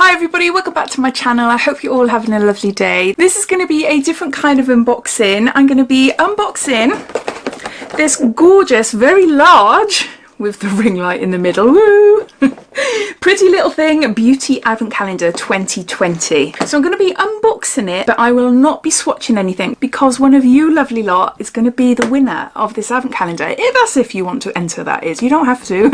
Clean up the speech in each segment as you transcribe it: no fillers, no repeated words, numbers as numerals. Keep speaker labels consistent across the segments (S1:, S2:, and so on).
S1: Hi everybody, welcome back to my channel. I hope you're all having a lovely day. This is going to be a different kind of unboxing. I'm going to be unboxing this gorgeous, very large, with the ring light in the middle, woo! Pretty Little Thing Beauty Advent Calendar 2020. So I'm going to be unboxing it, but I will not be swatching anything because one of you lovely lot is going to be the winner of this Advent Calendar. That's if you want to enter, that is. You don't have to.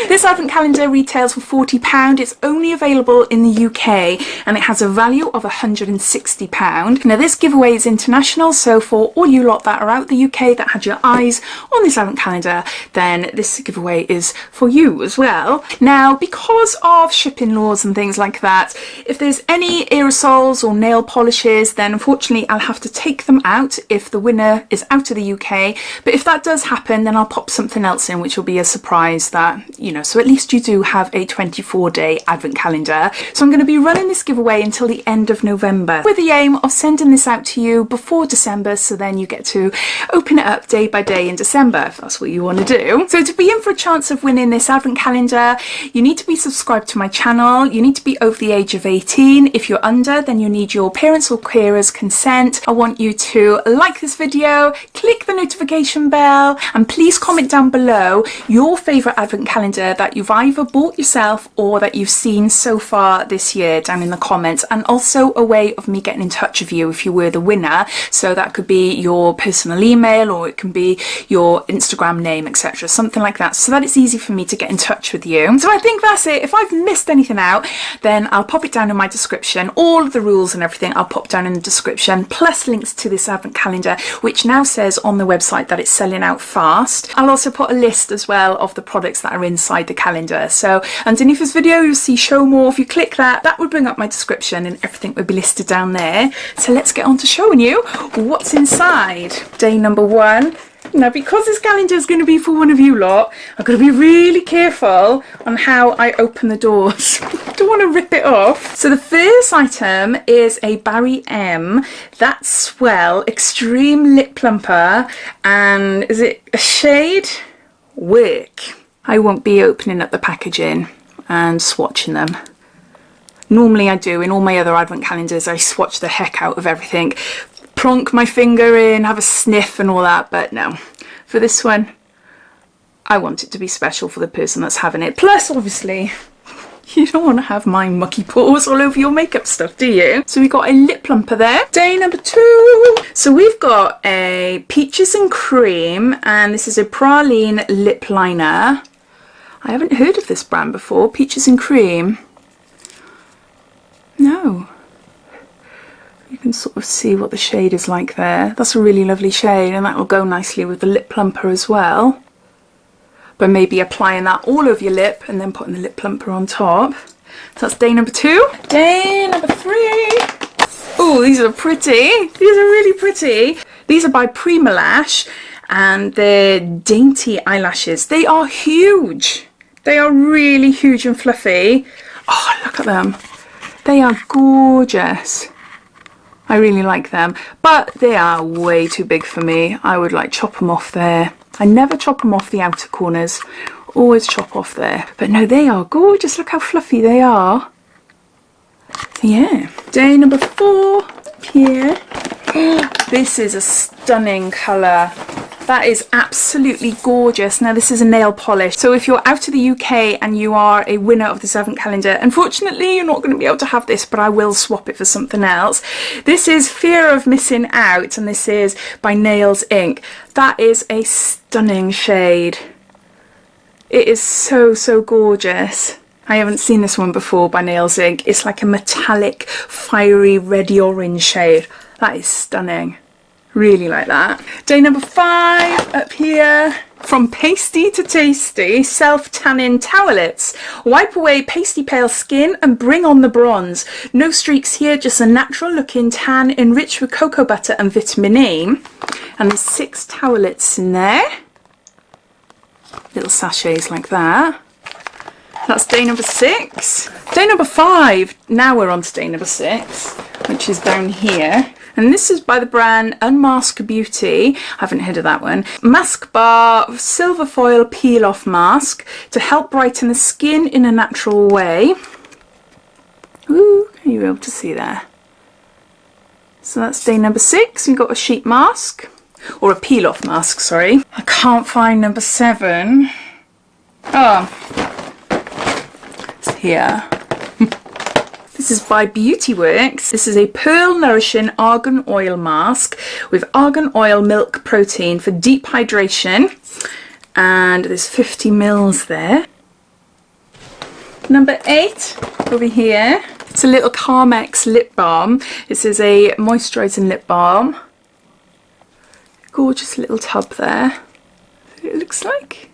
S1: This Advent Calendar retails for £40. It's only available in the UK and it has a value of £160. Now this giveaway is international, so for all you lot that are out the UK that had your eyes on this Advent Calendar, then this giveaway is for you as well. Now, because of shipping laws and things like that, if there's any aerosols or nail polishes, then unfortunately I'll have to take them out if the winner is out of the UK. But if that does happen, then I'll pop something else in, which will be a surprise that, you know, so at least you do have a 24-day Advent Calendar. So I'm going to be running this giveaway until the end of November with the aim of sending this out to you before December, so then you get to open it up day by day in December if that's what you want to do. So to be in for a chance of winning this Advent Calendar, you need to be subscribed to my channel, you need to be over the age of 18. If you're under, then you need your parents or carers' consent. I want you to like this video, click the notification bell, and please comment down below your favourite Advent Calendar that you've either bought yourself or that you've seen so far this year down in the comments, and also a way of me getting in touch with you if you were the winner. So that could be your personal email or it can be your Instagram name, etc., something like that, so that it's easy for me to get in touch with you. So I think that's it. If I've missed anything out, then I'll pop it down in my description. All of the rules and everything I'll pop down in the description, plus links to this Advent Calendar, which now says on the website that it's selling out fast. I'll also put a list as well of the products that are inside the calendar. So underneath this video you'll see show more. If you click that, that would bring up my description and everything would be listed down there. So let's get on to showing you what's inside. Day number 1. Now, because this calendar is going to be for one of you lot, I've got to be really careful on how I open the doors. I don't want to rip it off. So the first item is a Barry M That Swell Extreme Lip Plumper, and is it a shade? Work. I won't be opening up the packaging and swatching them. Normally I do. In all my other Advent calendars I swatch the heck out of everything, plonk my finger in, have a sniff and all that, but no. For this one, I want it to be special for the person that's having it. Plus, obviously, you don't want to have my mucky paws all over your makeup stuff, do you? So we got a lip plumper there. Day number 2. So we've got a Peaches and Cream, and this is a praline lip liner. I haven't heard of this brand before, Peaches and Cream. No. You can sort of see what the shade is like there. That's a really lovely shade, and that will go nicely with the lip plumper as well. But maybe applying that all over your lip and then putting the lip plumper on top. So that's day number 2. Day number 3. Oh, these are pretty. These are really pretty. These are by Primalash, and they're dainty eyelashes. They are huge. They are really huge and fluffy. Oh, look at them. They are gorgeous. I really like them, but they are way too big for me. I would like chop them off there. I never chop them off the outer corners, always chop off there. But no, they are gorgeous. Look how fluffy they are. Yeah. Day number 4 here. This is a stunning colour. That is absolutely gorgeous. Now this is a nail polish, so if you're out of the UK and you are a winner of this Advent Calendar, unfortunately you're not going to be able to have this, but I will swap it for something else. This is Fear of Missing Out, and this is by Nails Inc. That is a stunning shade. It is so, so gorgeous. I haven't seen this one before by Nails Inc. It's like a metallic, fiery, reddy orange shade. That is stunning. Really like that. Day number 5 up here. From pasty to tasty, self-tanning towelettes. Wipe away pasty pale skin and bring on the bronze. No streaks here, just a natural looking tan enriched with cocoa butter and vitamin E. And there's 6 towelettes in there. Little sachets like that. That's day number 6. Day number 5. Now we're on to day number 6, which is down here. And this is by the brand Unmasked Beauty. I haven't heard of that one. Mask Bar Silver Foil Peel Off Mask to help brighten the skin in a natural way. Ooh, You'll be able to see there. So that's day number 6. We've got a sheet mask, or a peel off mask, sorry. I can't find number 7. Oh, it's here. This is by Beautyworks. This is a pearl nourishing argan oil mask with argan oil milk protein for deep hydration, and there's 50 mils there. Number 8 over here. It's a little Carmex lip balm. This is a moisturising lip balm. Gorgeous little tub there. It looks like.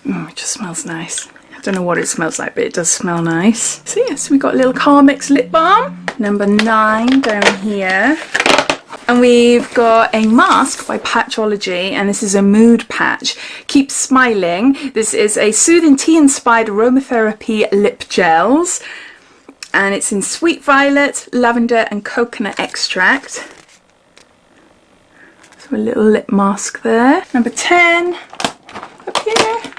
S1: It just smells nice. I don't know what it smells like, but it does smell nice. So yes, we got a little Carmex lip balm. Number 9 down here. And we've got a mask by Patchology, and this is a mood patch. Keep Smiling. This is a soothing tea-inspired aromatherapy lip gels, and it's in sweet violet, lavender and coconut extract. So a little lip mask there. Number 10, up here.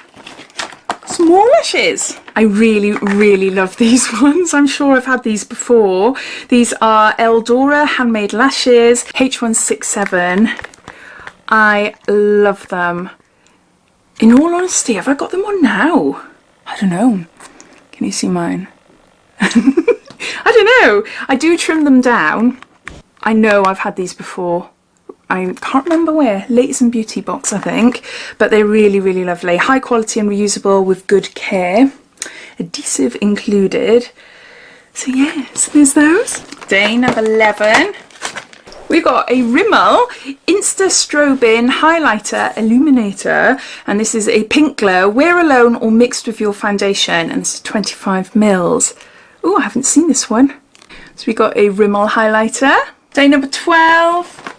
S1: Some more lashes. I really love these ones. I'm sure I've had these before. These are Eldora handmade lashes, H167. I love them. In all honesty, have I got them on now? I don't know. Can you see mine? I don't know. I do trim them down. I know I've had these before. I can't remember where, Latest and Beauty box I think, but they're really lovely. High quality and reusable with good care. Adhesive included. So yes, there's those. Day number 11. We got a Rimmel Insta Strobing Highlighter Illuminator, and this is a pink glow, wear alone or mixed with your foundation, and this is 25 mils. Oh, I haven't seen this one. So we got a Rimmel highlighter. Day number 12.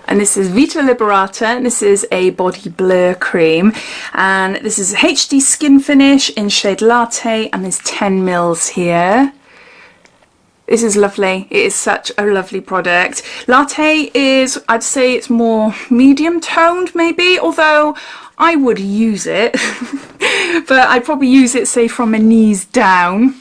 S1: And this is Vita Liberata, and this is a body blur cream, and this is a HD skin finish in shade Latte, and there's 10 mils here. This is lovely. It is such a lovely product. Latte is, I'd say it's more medium toned maybe, although I would use it but I'd probably use it say from my knees down,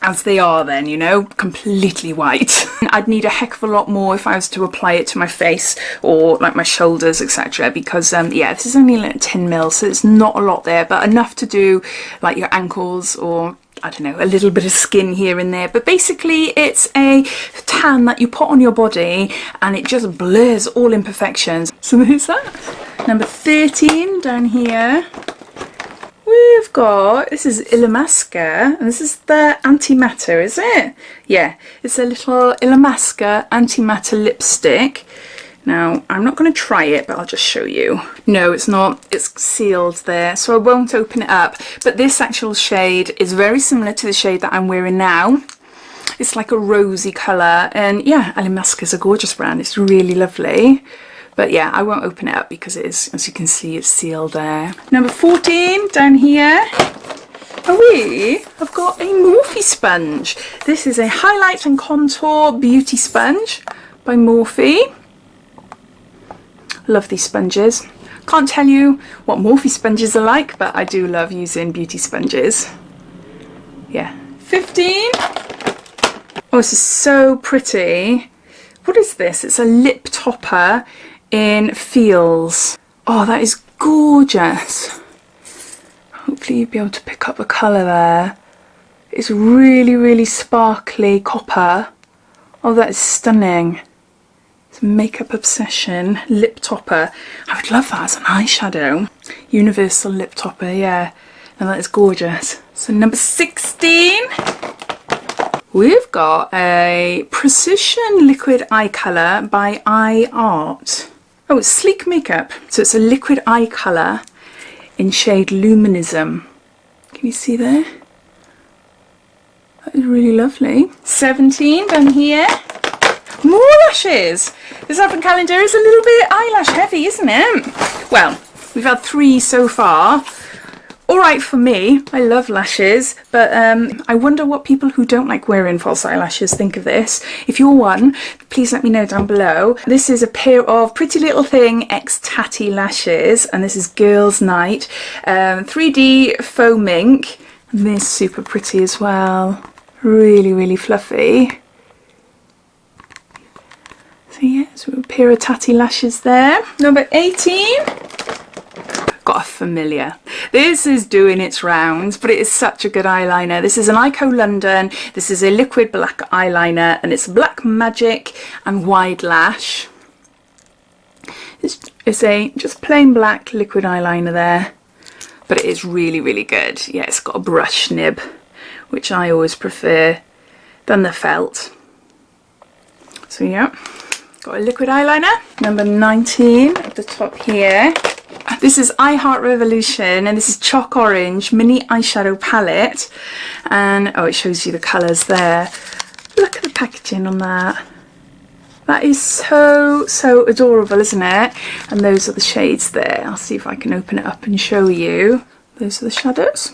S1: as they are then, you know, completely white. I'd need a heck of a lot more if I was to apply it to my face or like my shoulders, etc. Because yeah, this is only like 10 mils, so it's not a lot there, but enough to do like your ankles or I don't know, a little bit of skin here and there. But basically it's a tan that you put on your body and it just blurs all imperfections. So there's that. Number 13 down here. We've got, this is Illamasqua, and this is the antimatter, is it? Yeah, it's a little Illamasqua antimatter lipstick. Now, I'm not going to try it, but I'll just show you. No, it's not. It's sealed there, so I won't open it up. But this actual shade is very similar to the shade that I'm wearing now. It's like a rosy colour, and yeah, Illamasqua is a gorgeous brand. It's really lovely. But yeah, I won't open it up because it is, as you can see, it's sealed there. Number 14 down here. I've got a Morphe sponge. This is a highlight and contour beauty sponge by Morphe. Love these sponges. Can't tell you what Morphe sponges are like, but I do love using beauty sponges. Yeah. 15. Oh, this is so pretty. What is this? It's a lip topper in Feels. Oh, that is gorgeous. Hopefully you'll be able to pick up the colour there. It's really sparkly copper. Oh, that is stunning. It's Makeup Obsession lip topper. I would love that as an eyeshadow. Universal lip topper, yeah. And that is gorgeous. So number 16. We've got a Precision Liquid Eye Colour by Eye Art. Oh, it's Sleek Makeup. So it's a liquid eye colour in shade Luminism. Can you see there? That is really lovely. 17 down here. More lashes. This advent calendar is a little bit eyelash heavy, isn't it? Well, we've had 3 so far. Alright for me, I love lashes, but I wonder what people who don't like wearing false eyelashes think of this. If you're one, please let me know down below. This is a pair of Pretty Little Thing X Tatty lashes, and this is Girls Night. 3D faux mink, and they're super pretty as well. Really, really fluffy. So yeah, so a pair of tatty lashes there. Number 18. Got a familiar. This is doing its rounds, but it is such a good eyeliner. This is an Ico London. This is a liquid black eyeliner, and it's Black Magic and Wide Lash. It's a just plain black liquid eyeliner there, but it is really, really good. Yeah, it's got a brush nib, which I always prefer than the felt. So yeah, got a liquid eyeliner. Number 19 at the top here. This is I Heart Revolution, and this is Chalk Orange Mini Eyeshadow Palette. And oh, it shows you the colours there. Look at the packaging on that. That is so, so adorable, isn't it? And those are the shades there. I'll see if I can open it up and show you. Those are the shadows.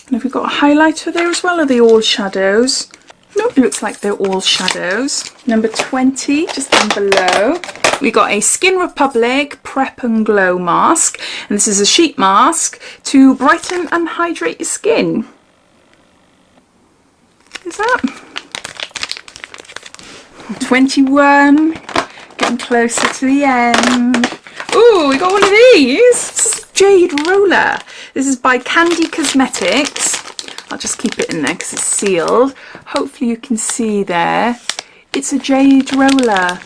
S1: And have we got a highlighter there as well? Are they all shadows? No, it looks like they're all shadows. Number 20, just down below. We got a Skin Republic Prep and Glow mask. And this is a sheet mask to brighten and hydrate your skin. Is that? 21, getting closer to the end. Ooh, we got one of these. This is Jade Roller. This is by Candy Cosmetics. I'll just keep it in there because it's sealed. Hopefully you can see there. It's a Jade Roller.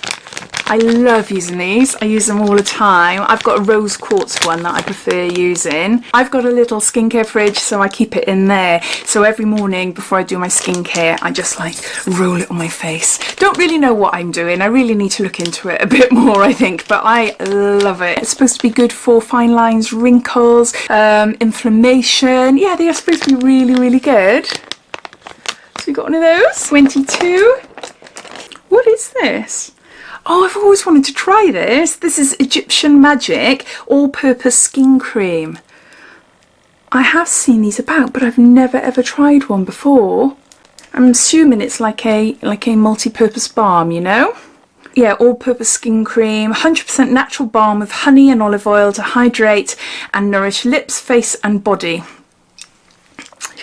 S1: I love using these. I use them all the time. I've got a rose quartz one that I prefer using. I've got a little skincare fridge, so I keep it in there. So every morning before I do my skincare, I just like roll it on my face. Don't really know what I'm doing. I really need to look into it a bit more, I think, but I love it. It's supposed to be good for fine lines, wrinkles, inflammation. Yeah, they are supposed to be really, really good. So we got one of those. 22. What is this? Oh, I've always wanted to try this. This is Egyptian Magic All-Purpose Skin Cream. I have seen these about, but I've never ever tried one before. I'm assuming it's like a multi-purpose balm, you know? Yeah, all-purpose skin cream, 100% natural balm with honey and olive oil to hydrate and nourish lips, face and body.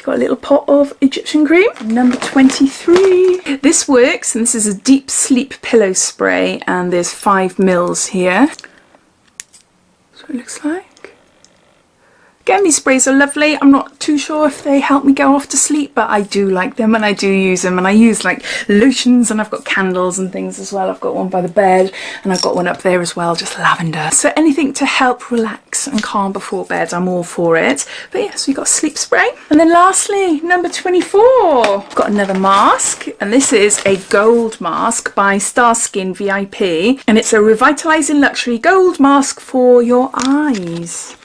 S1: Got a little pot of Egyptian cream. Number 23. This works, and this is a deep sleep pillow spray, and there's 5 mils here. That's what it looks like. Again, these sprays are lovely. I'm not too sure if they help me go off to sleep, but I do like them and I do use them. And I use like lotions, and I've got candles and things as well. I've got one by the bed and I've got one up there as well, just lavender. So anything to help relax and calm before bed, I'm all for it. But yeah, so we got sleep spray. And then lastly, number 24. Got another mask, and this is a gold mask by Star Skin VIP. And it's a revitalizing luxury gold mask for your eyes.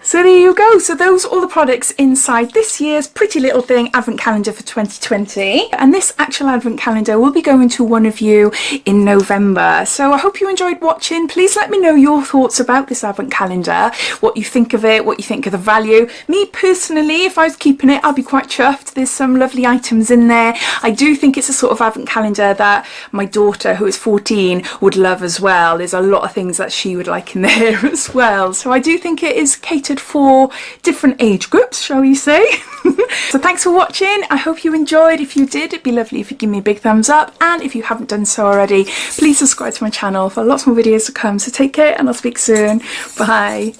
S1: So there you go. So those are all the products inside this year's Pretty Little Thing Advent Calendar for 2020. And this actual Advent Calendar will be going to one of you in November. So I hope you enjoyed watching. Please let me know your thoughts about this Advent Calendar, what you think of it, what you think of the value. Me personally, if I was keeping it, I'd be quite chuffed. There's some lovely items in there. I do think it's a sort of Advent Calendar that my daughter, who is 14, would love as well. There's a lot of things that she would like in there as well. So I do think it is catered for different age groups, shall we say. So thanks for watching. I hope you enjoyed. If you did, it'd be lovely if you give me a big thumbs up, and if you haven't done so already, please subscribe to my channel for lots more videos to come. So take care, and I'll speak soon. Bye.